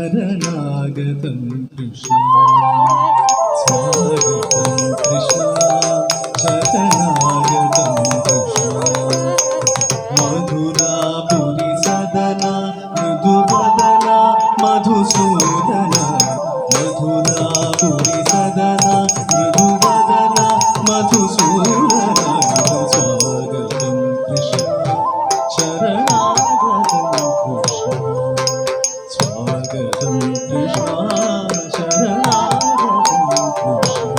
ശരണാഗതം കൃഷ്ണ സ്വാഗതം കൃഷ്ണ ശരണാഗതം കൃഷ്ണ മധുരാപുരി സദന മൃദുവദന മധുസൂദന മധുരാപുരി സദന മൃദുവദന മധുസൂദന സ്വാഗതം കൃഷ്ണ ശരണാഗതം കൃഷ്ణ സ്വാഗതം കൃഷ്ണ ശരണാഗതം കൃഷ്ണ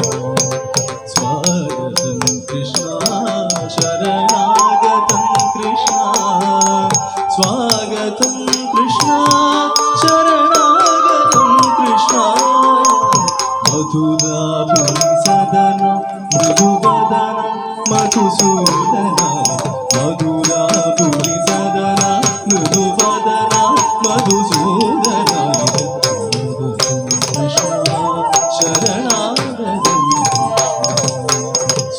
സ്വാഗതം കൃഷ്ണ ശരണാഗതം കൃഷ്ണ സ്വാഗതം കൃഷ്ണ ശരണാഗതം കൃഷ്ണ മധുരാപുരി സദന മൃദുവദന മധുസൂദന മധുരാപുരി സദന മൃദുവദന മധുസൂദന ശരണാഗതം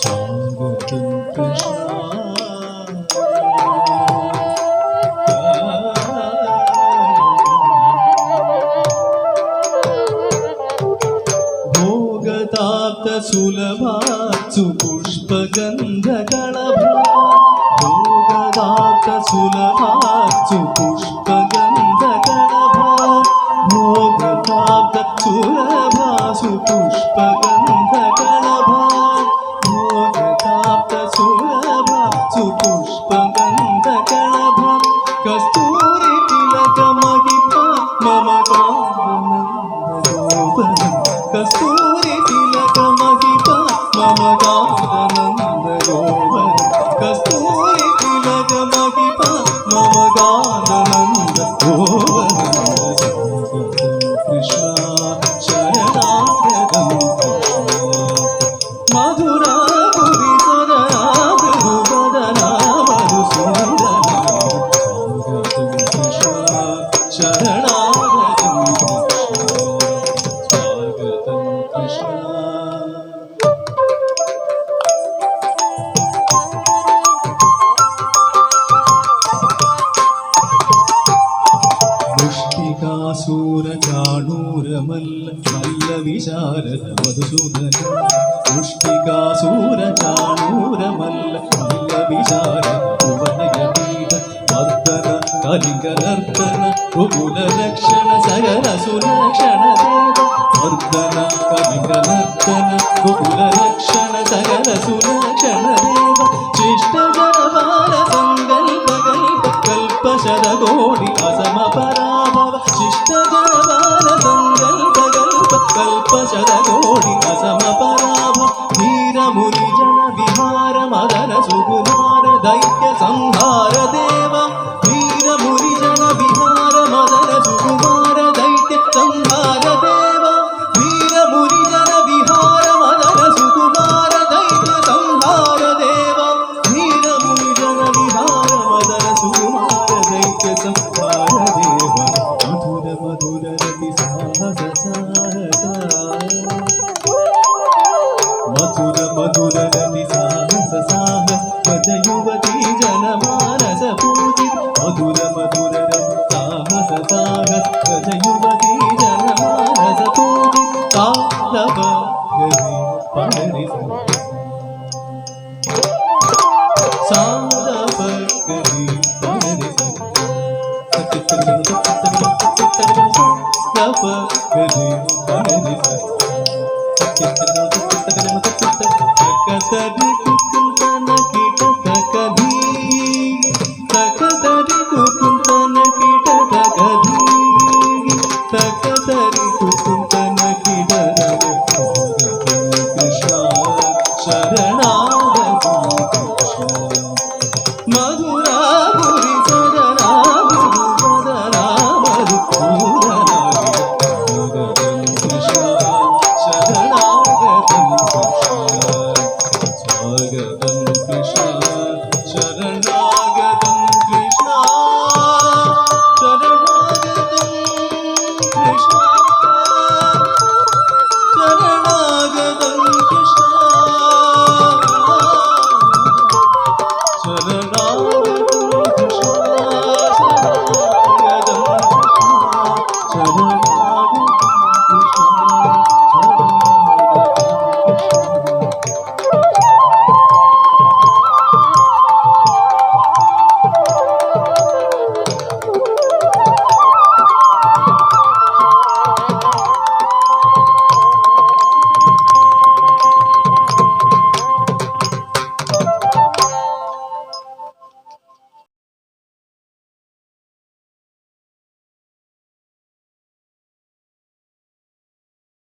സ്വാഗതം കൃഷ്ണ ഭോഗതാപ്ത സുലഭാത്സു പുഷ്പഗന്ധകളഭ ഭോഗതാപ്ത സുലഭാത്സു പുഷ്പഗന്ധകളഭ ഭോഗതാപ്ത സുലഭാസു പുഷ്പഗന്ധകളഭ ഭോഗതാപ്ത സുലഭാസു പുഷ്പഗന്ധകളഭ കസ്തൂരി തിലക മഹിമ മമ ഗാനന്ദ കസ്തൂരി തിലക മഹിമ മമ ഗാനന്ദ കസ്തൂരി തിലക മഹിമ മമ ഗാനന്ദ കൃഷ്ണ ശരണാഗതം മധുരാപുരി സദന മധുവദന മധുസൂദന സ്വാഗതം കൃഷ്ണ ശരണാഗതം സ്വാഗതം കൃഷ്ണ മുഷ്ടികാസൂരചാണൂരമല്ല മല്ല വിശാരദ മധുസൂദന മുഷ്ടികാസൂരചാണൂരമല്ല മല്ല വിശാരദ ഭുവനയപീഠ മർദ്ദന കലിംഗനർദ്ദന ഗോകുലരക്ഷണ സകല സുലക്ഷണ ദേവ മർദ്ദന കലിംഗനർദ്ദന ഗോകുലരക്ഷണ സകല സുലക്ഷണ ദേവ ശിഷ്ടജനപാല സങ്കൽപ കൽപശതകോടി അസമ പരാഭവ ശിഷ്ടജനപാല സങ്കൽപ കൽപശതകോടി അസമ പരാഭവ ധീരമുനിജന വിഹാര മദന സുകുമാര ദൈത്യ സംഹാര ദേവ ധീരമുനിജന വിഹാര മദന സുകുമാര ദൈത്യ സംഹാര ദേവ ധീരമുനിജന വിഹാര മദന സുകുമാര ദൈത്യ സംഹാര ദേവ ധീരമുനിജന വിഹാര മദന സുകുമാര ദൈത്യ സംഹാര ദേവ മധുര മധുര രതി സാഹസ മധുര മധുര രതി സാഹസ സാഹസ യുവതി ജനമാനസ പൂജിത മധുര മധുര രതി സാഹസ സാഹസ യുവതി ജനമാനസ പൂജിത താലവ ഗതി പടരി സാദവ ഗതി പടരി